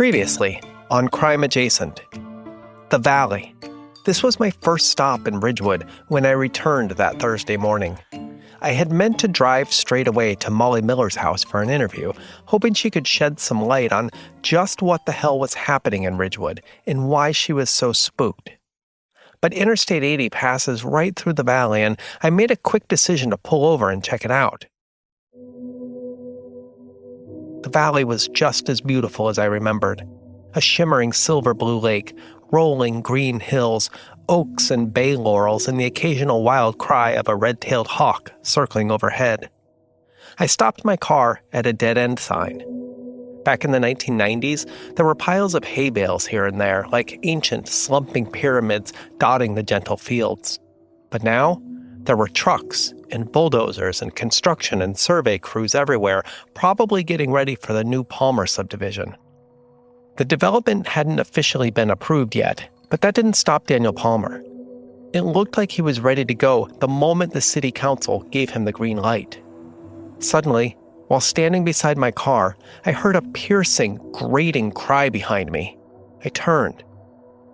Previously, on Crime Adjacent. The Valley. This was my first stop in Ridgewood when I returned that Thursday morning. I had meant to drive straight away to Mollie Miller's house for an interview, hoping she could shed some light on just what the hell was happening in Ridgewood and why she was so spooked. But Interstate 80 passes right through the valley, and I made a quick decision to pull over and check it out. The valley was just as beautiful as I remembered. A shimmering silver blue lake, rolling green hills, oaks and bay laurels, and the occasional wild cry of a red-tailed hawk circling overhead. I stopped my car at a dead-end sign. Back in the 1990s, there were piles of hay bales here and there, like ancient, slumping pyramids dotting the gentle fields. But now, there were trucks and bulldozers and construction and survey crews everywhere, probably getting ready for the new Palmer subdivision. The development hadn't officially been approved yet, but that didn't stop Daniel Palmer. It looked like he was ready to go the moment the city council gave him the green light. Suddenly, while standing beside my car, I heard a piercing, grating cry behind me. I turned.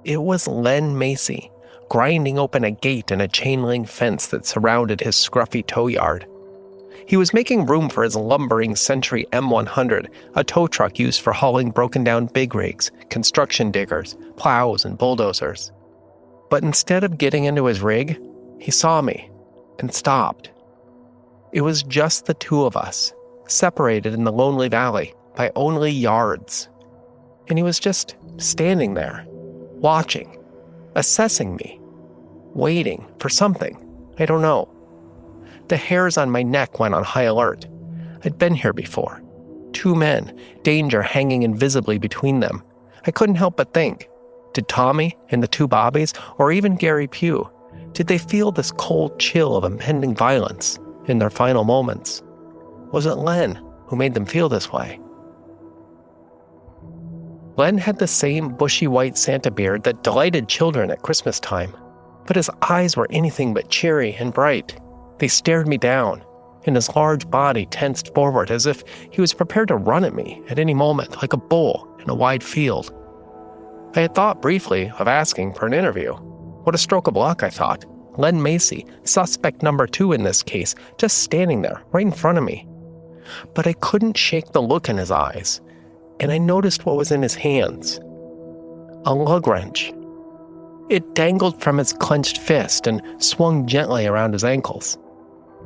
It was Len Macy, grinding open a gate in a chain-link fence that surrounded his scruffy tow yard. He was making room for his lumbering Century M100, a tow truck used for hauling broken-down big rigs, construction diggers, plows, and bulldozers. But instead of getting into his rig, he saw me and stopped. It was just the two of us, separated in the lonely valley by only yards. And he was just standing there, watching, assessing me, waiting for something. I don't know. The hairs on my neck went on high alert. I'd been here before. Two men, danger hanging invisibly between them. I couldn't help but think, did Tommy and the two Bobbies, or even Gary Pugh, did they feel this cold chill of impending violence in their final moments? Was it Len who made them feel this way? Len had the same bushy white Santa beard that delighted children at Christmas time, but his eyes were anything but cheery and bright. They stared me down, and his large body tensed forward as if he was prepared to run at me at any moment like a bull in a wide field. I had thought briefly of asking for an interview. What a stroke of luck, I thought. Len Macy, suspect number 2 in this case, just standing there right in front of me. But I couldn't shake the look in his eyes, and I noticed what was in his hands. A lug wrench. It dangled from his clenched fist and swung gently around his ankles.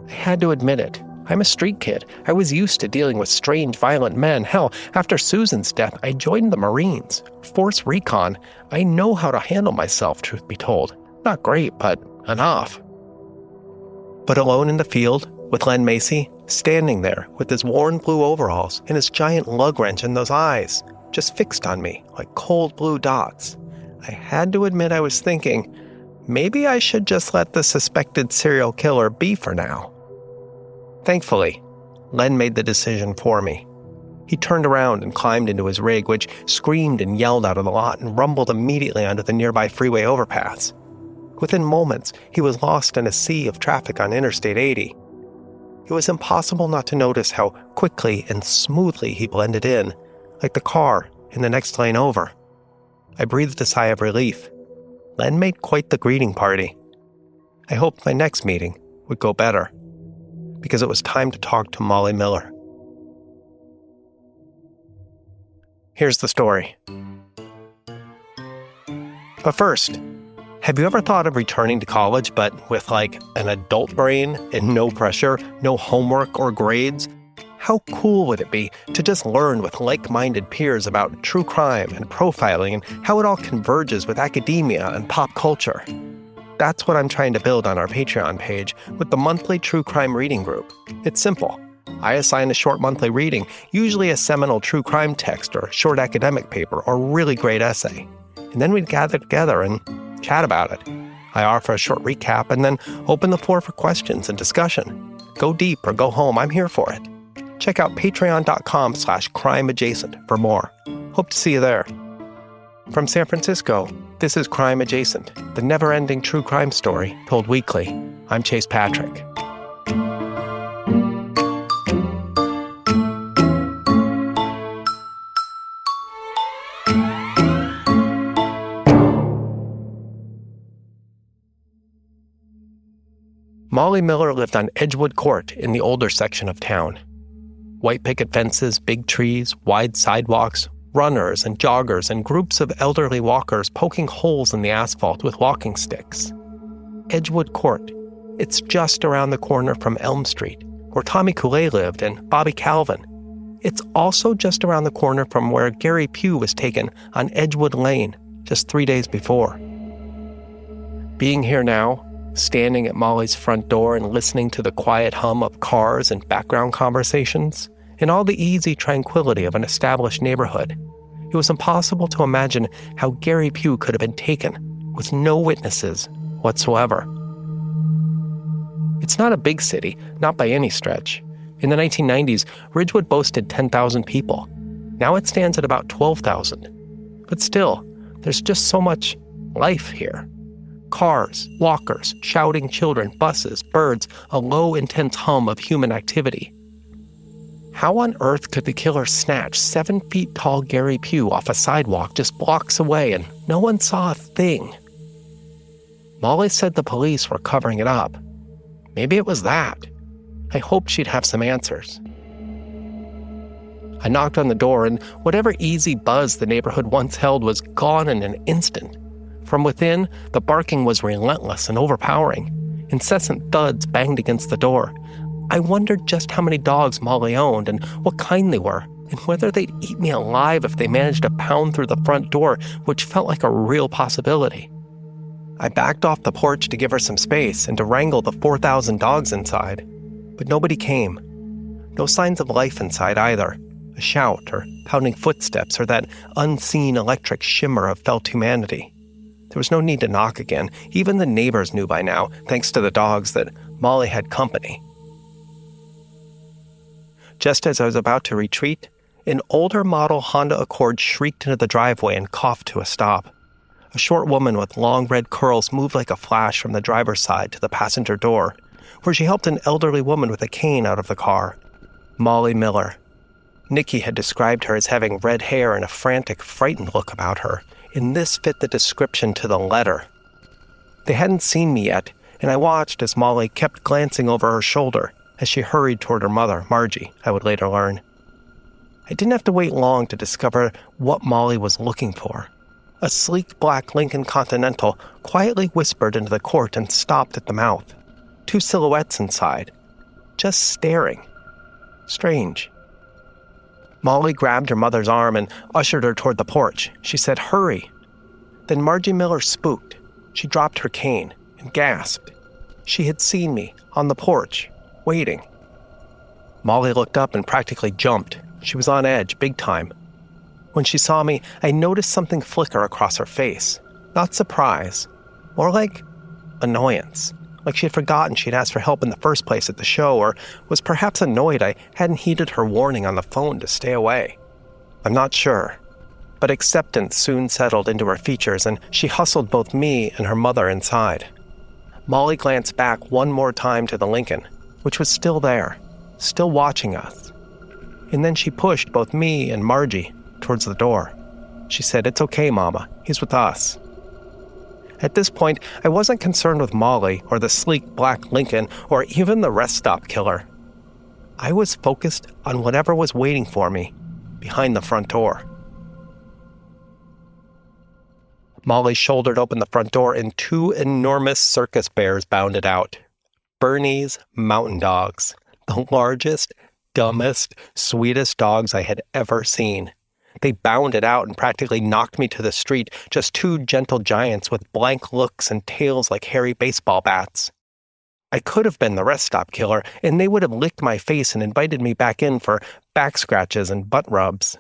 I had to admit it. I'm a street kid. I was used to dealing with strange, violent men. Hell, after Susan's death, I joined the Marines. Force recon. I know how to handle myself, truth be told. Not great, but enough. But alone in the field, with Len Macy, standing there with his worn blue overalls and his giant lug wrench and those eyes, just fixed on me like cold blue dots, I had to admit I was thinking, maybe I should just let the suspected serial killer be for now. Thankfully, Len made the decision for me. He turned around and climbed into his rig, which screamed and yelled out of the lot and rumbled immediately onto the nearby freeway overpass. Within moments, he was lost in a sea of traffic on Interstate 80. It was impossible not to notice how quickly and smoothly he blended in, like the car in the next lane over. I breathed a sigh of relief. Len made quite the greeting party. I hoped my next meeting would go better, because it was time to talk to Mollie Miller. Here's the story. But first, have you ever thought of returning to college, but with like an adult brain and no pressure, no homework or grades? How cool would it be to just learn with like-minded peers about true crime and profiling and how it all converges with academia and pop culture? That's what I'm trying to build on our Patreon page with the monthly true crime reading group. It's simple. I assign a short monthly reading, usually a seminal true crime text or short academic paper or really great essay. And then we'd gather together and chat about it. I offer a short recap and then open the floor for questions and discussion. Go deep or go home, I'm here for it. Check out patreon.com/crimeadjacent for more. Hope to see you there. From San Francisco, this is Crime Adjacent, the never-ending true crime story told weekly. I'm Chase Patrick. Mollie Miller lived on Ridgewood Court in the older section of town. White picket fences, big trees, wide sidewalks, runners and joggers, and groups of elderly walkers poking holes in the asphalt with walking sticks. Ridgewood Court. It's just around the corner from Elm Street, where Tommy Coulet lived and Bobby Calvin. It's also just around the corner from where Gary Pugh was taken on Ridgewood Lane just 3 days before. Being here now, standing at Mollie's front door and listening to the quiet hum of cars and background conversations, in all the easy tranquility of an established neighborhood, it was impossible to imagine how Gary Pugh could have been taken with no witnesses whatsoever. It's not a big city, not by any stretch. In the 1990s, Ridgewood boasted 10,000 people. Now it stands at about 12,000. But still, there's just so much life here. Cars, walkers, shouting children, buses, birds, a low, intense hum of human activity. How on earth could the killer snatch 7 feet tall Gary Pugh off a sidewalk just blocks away and no one saw a thing? Mollie said the police were covering it up. Maybe it was that. I hoped she'd have some answers. I knocked on the door, and whatever easy buzz the neighborhood once held was gone in an instant. From within, the barking was relentless and overpowering. Incessant thuds banged against the door. I wondered just how many dogs Mollie owned and what kind they were, and whether they'd eat me alive if they managed to pound through the front door, which felt like a real possibility. I backed off the porch to give her some space and to wrangle the 4,000 dogs inside. But nobody came. No signs of life inside either. A shout or pounding footsteps or that unseen electric shimmer of felt humanity. There was no need to knock again. Even the neighbors knew by now, thanks to the dogs, that Mollie had company. Just as I was about to retreat, an older model Honda Accord shrieked into the driveway and coughed to a stop. A short woman with long red curls moved like a flash from the driver's side to the passenger door, where she helped an elderly woman with a cane out of the car. Mollie Miller. Nikki had described her as having red hair and a frantic, frightened look about her, and this fit the description to the letter. They hadn't seen me yet, and I watched as Mollie kept glancing over her shoulder as she hurried toward her mother, Margie, I would later learn. I didn't have to wait long to discover what Mollie was looking for. A sleek black Lincoln Continental quietly whispered into the court and stopped at the mouth. 2 silhouettes inside, just staring. Strange. Mollie grabbed her mother's arm and ushered her toward the porch. She said, "Hurry." Then Margie Miller spooked. She dropped her cane and gasped. She had seen me on the porch, waiting. Mollie looked up and practically jumped. She was on edge, big time. When she saw me, I noticed something flicker across her face. Not surprise, more like annoyance. Like she had forgotten she'd asked for help in the first place at the show, or was perhaps annoyed I hadn't heeded her warning on the phone to stay away. I'm not sure. But acceptance soon settled into her features, and she hustled both me and her mother inside. Mollie glanced back one more time to the Lincoln, which was still there, still watching us. And then she pushed both me and Margie towards the door. She said, "It's okay, Mama. He's with us." At this point, I wasn't concerned with Mollie or the sleek black Lincoln or even the rest stop killer. I was focused on whatever was waiting for me behind the front door. Mollie shouldered open the front door and 2 enormous circus bears bounded out. Bernese mountain dogs, the largest, dumbest, sweetest dogs I had ever seen. They bounded out and practically knocked me to the street, just 2 gentle giants with blank looks and tails like hairy baseball bats. I could have been the rest stop killer, and they would have licked my face and invited me back in for back scratches and butt rubs.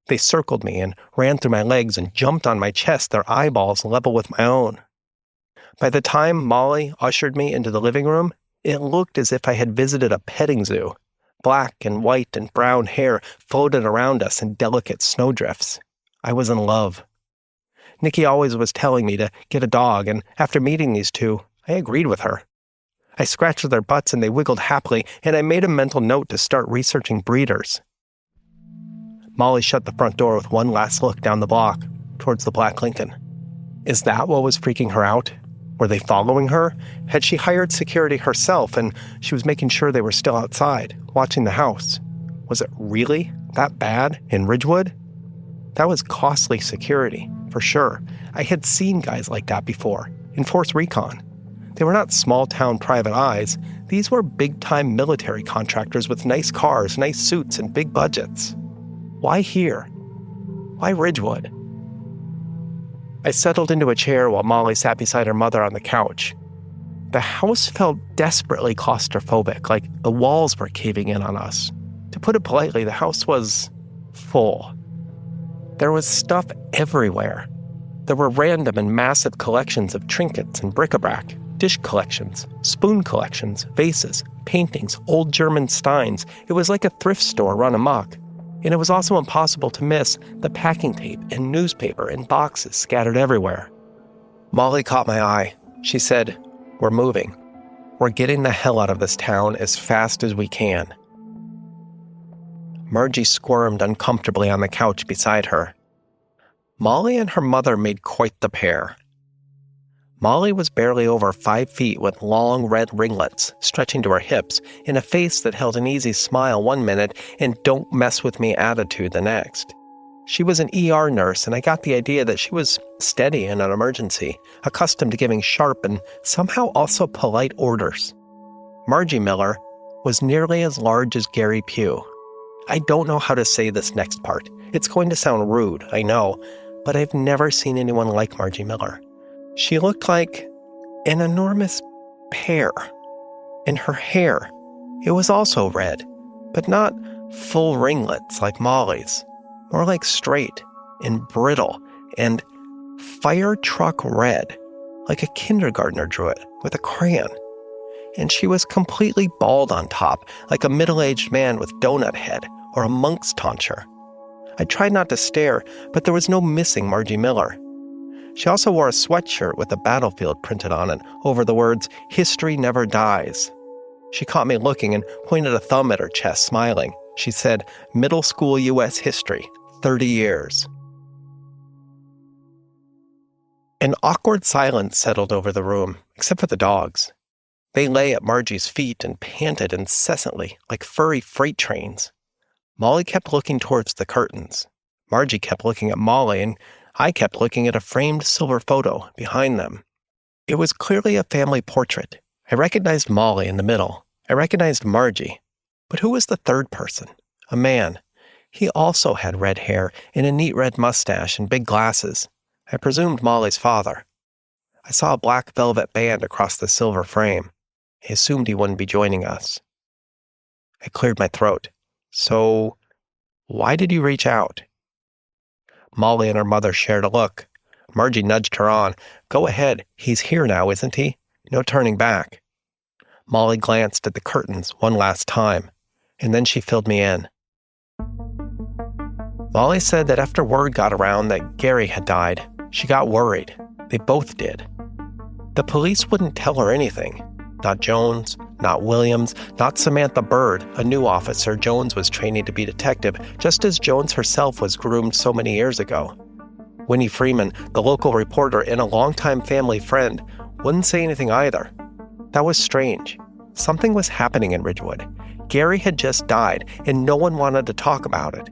They circled me and ran through my legs and jumped on my chest, their eyeballs level with my own. By the time Mollie ushered me into the living room, it looked as if I had visited a petting zoo. Black and white and brown hair floated around us in delicate snowdrifts. I was in love. Nikki always was telling me to get a dog, and after meeting these 2, I agreed with her. I scratched their butts and they wiggled happily, and I made a mental note to start researching breeders. Mollie shut the front door with one last look down the block, towards the black Lincoln. Is that what was freaking her out? Were they following her? Had she hired security herself and she was making sure they were still outside, watching the house? Was it really that bad in Ridgewood? That was costly security, for sure. I had seen guys like that before, in Force Recon. They were not small-town private eyes. These were big-time military contractors with nice cars, nice suits, and big budgets. Why here? Why Ridgewood? I settled into a chair while Mollie sat beside her mother on the couch. The house felt desperately claustrophobic, like the walls were caving in on us. To put it politely, the house was full. There was stuff everywhere. There were random and massive collections of trinkets and bric-a-brac, dish collections, spoon collections, vases, paintings, old German steins. It was like a thrift store run amok. And it was also impossible to miss the packing tape and newspaper and boxes scattered everywhere. Mollie caught my eye. She said, "We're moving. We're getting the hell out of this town as fast as we can." Margie squirmed uncomfortably on the couch beside her. Mollie and her mother made quite the pair. Mollie was barely over 5 feet with long red ringlets stretching to her hips and a face that held an easy smile one minute and don't mess with me attitude the next. She was an ER nurse, and I got the idea that she was steady in an emergency, accustomed to giving sharp and somehow also polite orders. Margie Miller was nearly as large as Gary Pugh. I don't know how to say this next part. It's going to sound rude, I know, but I've never seen anyone like Margie Miller. She looked like an enormous pear. And her hair, it was also red, but not full ringlets like Mollie's, more like straight and brittle and fire truck red, like a kindergartner drew it with a crayon. And she was completely bald on top, like a middle-aged man with donut head or a monk's tonsure. I tried not to stare, but there was no missing Margie Miller. She also wore a sweatshirt with a battlefield printed on it over the words, "History never dies." She caught me looking and pointed a thumb at her chest, smiling. She said, "Middle school U.S. history, 30 years. An awkward silence settled over the room, except for the dogs. They lay at Margie's feet and panted incessantly, like furry freight trains. Mollie kept looking towards the curtains. Margie kept looking at Mollie, and I kept looking at a framed silver photo behind them. It was clearly a family portrait. I recognized Mollie in the middle. I recognized Margie. But who was the third person? A man. He also had red hair and a neat red mustache and big glasses. I presumed Mollie's father. I saw a black velvet band across the silver frame. I assumed he wouldn't be joining us. I cleared my throat. "So, why did you reach out?" Mollie and her mother shared a look. Margie nudged her on. "Go ahead. He's here now, isn't he? No turning back." Mollie glanced at the curtains one last time, and then she filled me in. Mollie said that after word got around that Gary had died, she got worried. They both did. The police wouldn't tell her anything. Not Jones, not Williams, not Samantha Bird, a new officer Jones was training to be detective, just as Jones herself was groomed so many years ago. Winnie Freeman, the local reporter and a longtime family friend, wouldn't say anything either. That was strange. Something was happening in Ridgewood. Gary had just died, and no one wanted to talk about it.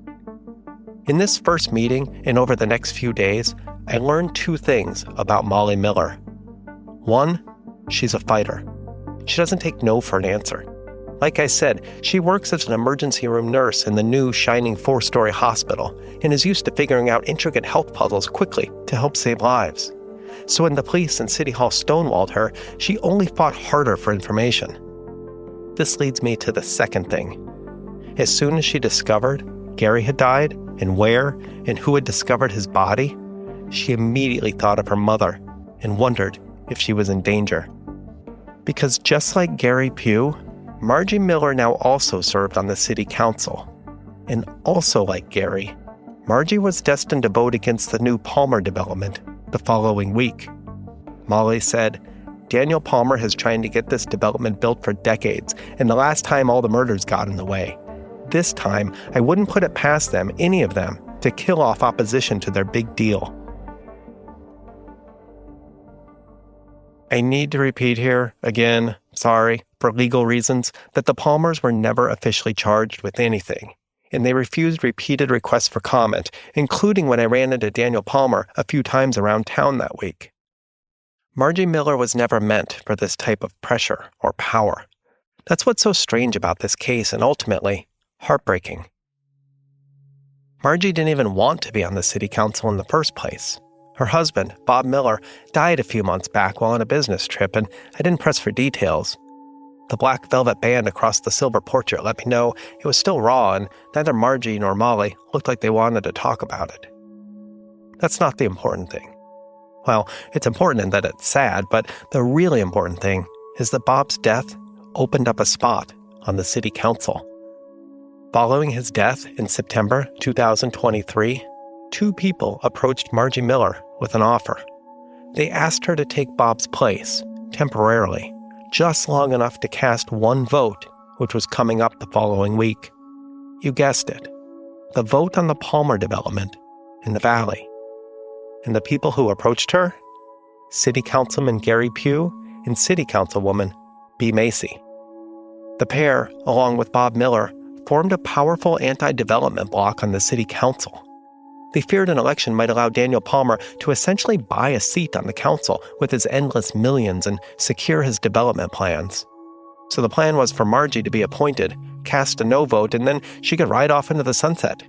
In this first meeting and over the next few days, I learned two things about Mollie Miller. One, she's a fighter. She doesn't take no for an answer. Like I said, she works as an emergency room nurse in the new, shining 4-story hospital and is used to figuring out intricate health puzzles quickly to help save lives. So when the police and City Hall stonewalled her, she only fought harder for information. This leads me to the second thing. As soon as she discovered Gary had died and where and who had discovered his body, she immediately thought of her mother and wondered if she was in danger. Because just like Gary Pugh, Margie Miller now also served on the city council. And also like Gary, Margie was destined to vote against the new Palmer development the following week. Mollie said, "Daniel Palmer has tried to get this development built for decades, and the last time all the murders got in the way. This time, I wouldn't put it past them, any of them, to kill off opposition to their big deal." I need to repeat here, again, sorry, for legal reasons, that the Palmers were never officially charged with anything, and they refused repeated requests for comment, including when I ran into Daniel Palmer a few times around town that week. Margie Miller was never meant for this type of pressure or power. That's what's so strange about this case and ultimately heartbreaking. Margie didn't even want to be on the city council in the first place. Her husband, Bob Miller, died a few months back while on a business trip, and I didn't press for details. The black velvet band across the silver portrait let me know it was still raw, and neither Margie nor Mollie looked like they wanted to talk about it. That's not the important thing. Well, it's important in that it's sad, but the really important thing is that Bob's death opened up a spot on the city council. Following his death in September 2023, 2 people approached Margie Miller with an offer. They asked her to take Bob's place, temporarily, just long enough to cast 1 vote, which was coming up the following week. You guessed it, the vote on the Palmer development in the Valley. And the people who approached her? City Councilman Gary Pugh and City Councilwoman B. Macy. The pair, along with Bob Miller, formed a powerful anti-development bloc on the city council. They feared an election might allow Daniel Palmer to essentially buy a seat on the council with his endless millions and secure his development plans. So the plan was for Margie to be appointed, cast a no vote, and then she could ride off into the sunset.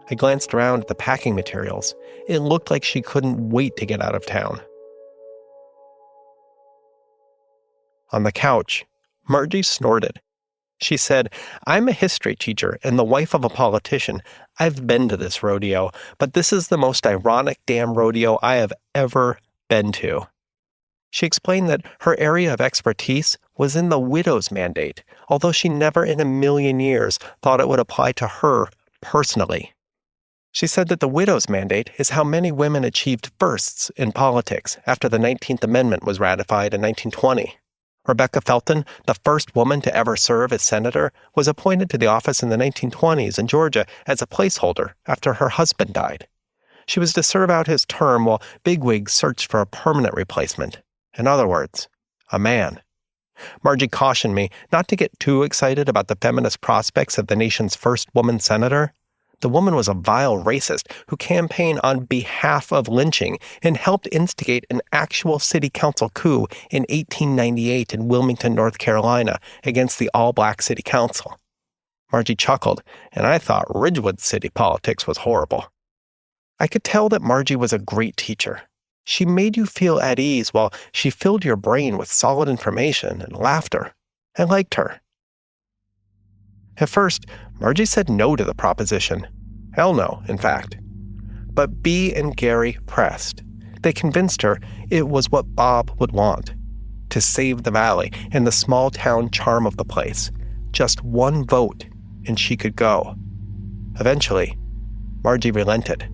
I glanced around at the packing materials. It looked like she couldn't wait to get out of town. On the couch, Margie snorted. She said, "I'm a history teacher and the wife of a politician. I've been to this rodeo, but this is the most ironic damn rodeo I have ever been to." She explained that her area of expertise was in the widow's mandate, although she never in a million years thought it would apply to her personally. She said that the widow's mandate is how many women achieved firsts in politics after the 19th Amendment was ratified in 1920. Rebecca Felton, the first woman to ever serve as senator, was appointed to the office in the 1920s in Georgia as a placeholder after her husband died. She was to serve out his term while bigwigs searched for a permanent replacement. In other words, a man. Margie cautioned me not to get too excited about the feminist prospects of the nation's first woman senator. The woman was a vile racist who campaigned on behalf of lynching and helped instigate an actual city council coup in 1898 in Wilmington, North Carolina, against the all-black city council. Margie chuckled, and I thought Ridgewood city politics was horrible. I could tell that Margie was a great teacher. She made you feel at ease while she filled your brain with solid information and laughter. I liked her. At first, Margie said no to the proposition. Hell no, in fact. But Bea and Gary pressed. They convinced her it was what Bob would want. To save the valley and the small-town charm of the place. Just 1 vote, and she could go. Eventually, Margie relented.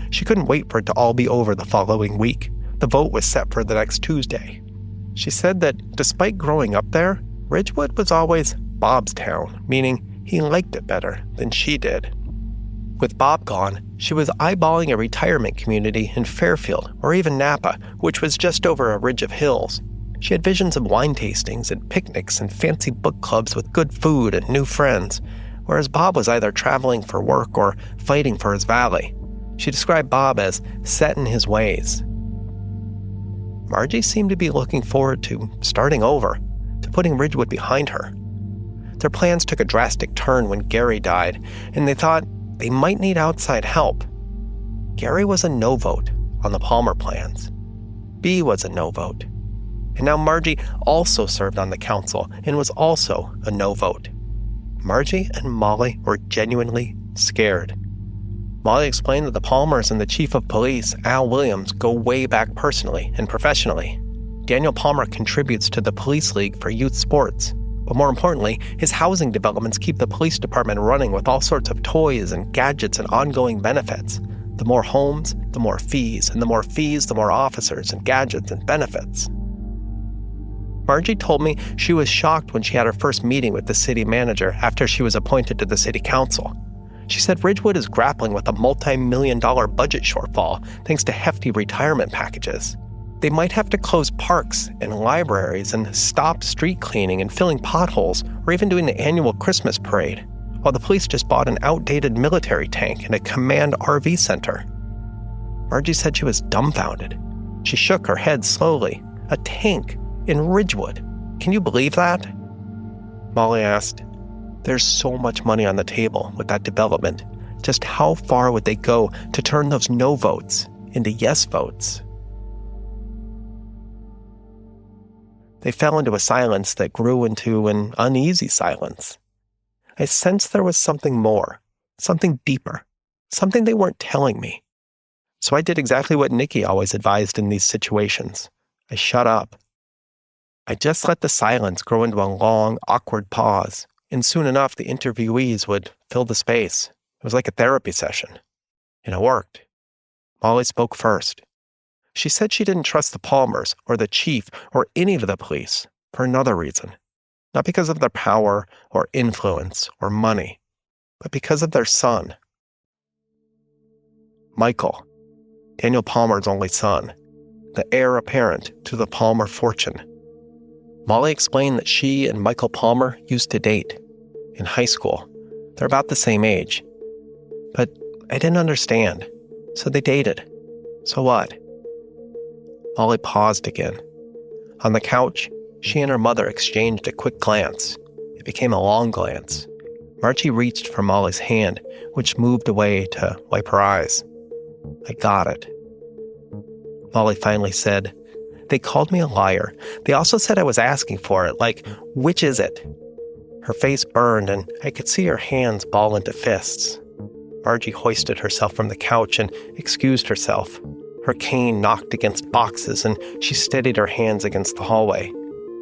She couldn't wait for it to all be over the following week. The vote was set for the next Tuesday. She said that despite growing up there, Ridgewood was always Bob's town, meaning he liked it better than she did. With Bob gone, she was eyeballing a retirement community in Fairfield or even Napa, which was just over a ridge of hills. She had visions of wine tastings and picnics and fancy book clubs with good food and new friends, whereas Bob was either traveling for work or fighting for his valley. She described Bob as set in his ways. Margie seemed to be looking forward to starting over, to putting Ridgewood behind her. Their plans took a drastic turn when Gary died, and they thought they might need outside help. Gary was a no vote on the Palmer plans. Bea was a no vote. And now Margie also served on the council and was also a no vote. Margie and Mollie were genuinely scared. Mollie explained that the Palmers and the chief of police, Al Williams, go way back personally and professionally. Daniel Palmer contributes to the Police League for youth sports. But more importantly, his housing developments keep the police department running with all sorts of toys and gadgets and ongoing benefits. The more homes, the more fees, and the more fees, the more officers and gadgets and benefits. Margie told me she was shocked when she had her first meeting with the city manager after she was appointed to the city council. She said Ridgewood is grappling with a multi-million-dollar budget shortfall thanks to hefty retirement packages. They might have to close parks and libraries and stop street cleaning and filling potholes or even doing the annual Christmas parade, while the police just bought an outdated military tank and a command RV center. Margie said she was dumbfounded. She shook her head slowly. A tank in Ridgewood. Can you believe that? Mollie asked, "There's so much money on the table with that development. Just how far would they go to turn those no votes into yes votes?" They fell into a silence that grew into an uneasy silence. I sensed there was something more, something deeper, something they weren't telling me. So I did exactly what Nikki always advised in these situations. I shut up. I just let the silence grow into a long, awkward pause, and soon enough the interviewees would fill the space. It was like a therapy session. And it worked. Mollie spoke first. She said she didn't trust the Palmers or the chief or any of the police for another reason. Not because of their power or influence or money, but because of their son. Michael, Daniel Palmer's only son, the heir apparent to the Palmer fortune. Mollie explained that she and Michael Palmer used to date in high school. They're about the same age. But I didn't understand, so they dated. So what? Mollie paused again. On the couch, she and her mother exchanged a quick glance. It became a long glance. Margie reached for Mollie's hand, which moved away to wipe her eyes. I got it. Mollie finally said, "They called me a liar. They also said I was asking for it, like, which is it?" Her face burned, and I could see her hands ball into fists. Margie hoisted herself from the couch and excused herself. Her cane knocked against boxes, and she steadied her hands against the hallway.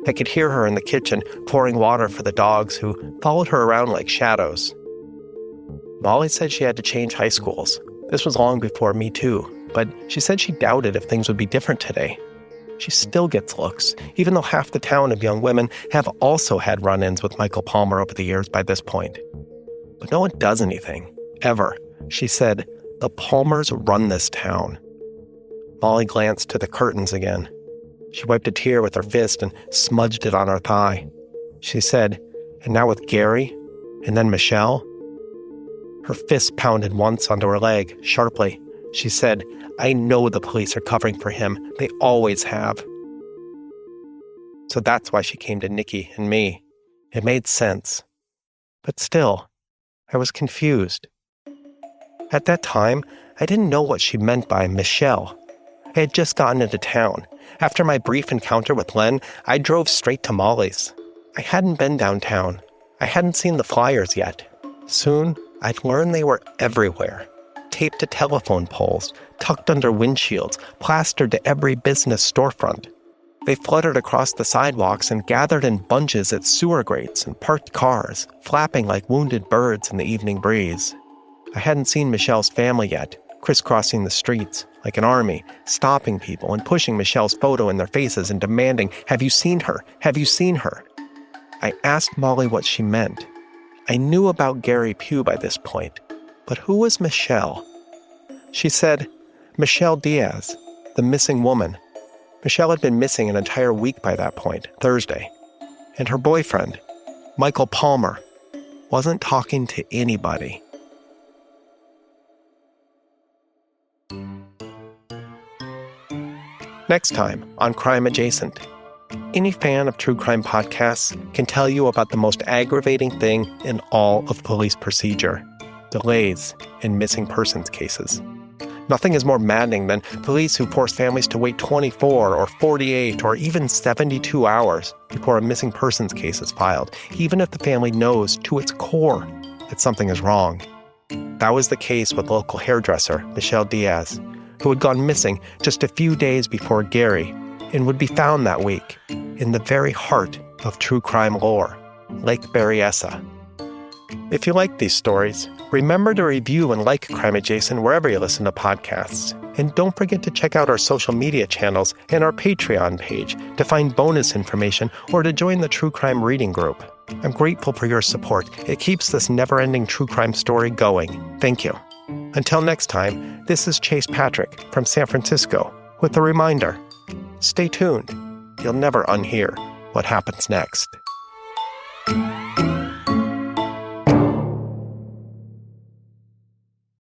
I could hear her in the kitchen, pouring water for the dogs who followed her around like shadows. Mollie said she had to change high schools. This was long before Me Too, but she said she doubted if things would be different today. She still gets looks, even though half the town of young women have also had run-ins with Michael Palmer over the years by this point. But no one does anything, ever. She said, "The Palmers run this town." Mollie glanced to the curtains again. She wiped a tear with her fist and smudged it on her thigh. She said, "And now with Gary, and then Michelle?" Her fist pounded once onto her leg, sharply. She said, "I know the police are covering for him. They always have." So that's why she came to Nikki and me. It made sense. But still, I was confused. At that time, I didn't know what she meant by Michelle. I had just gotten into town. After my brief encounter with Len, I drove straight to Mollie's. I hadn't been downtown. I hadn't seen the flyers yet. Soon, I'd learn they were everywhere. Taped to telephone poles, tucked under windshields, plastered to every business storefront. They fluttered across the sidewalks and gathered in bunches at sewer grates and parked cars, flapping like wounded birds in the evening breeze. I hadn't seen Michelle's family yet, crisscrossing the streets like an army, stopping people and pushing Michelle's photo in their faces and demanding, "Have you seen her? Have you seen her?" I asked Mollie what she meant. I knew about Gary Pugh by this point, but who was Michelle? She said, "Michelle Diaz, the missing woman." Michelle had been missing an entire week by that point, Thursday. And her boyfriend, Michael Palmer, wasn't talking to anybody. Next time on Crime Adjacent. Any fan of true crime podcasts can tell you about the most aggravating thing in all of police procedure: delays in missing persons cases. Nothing is more maddening than police who force families to wait 24 or 48 or even 72 hours before a missing persons case is filed, even if the family knows to its core that something is wrong. That was the case with local hairdresser Michelle Diaz, who had gone missing just a few days before Gary and would be found that week in the very heart of true crime lore, Lake Berryessa. If you like these stories, remember to review and like Crime Adjacent wherever you listen to podcasts. And don't forget to check out our social media channels and our Patreon page to find bonus information or to join the True Crime Reading Group. I'm grateful for your support. It keeps this never-ending true crime story going. Thank you. Until next time, this is Chase Patrick from San Francisco with a reminder: Stay tuned. You'll never unhear what happens next.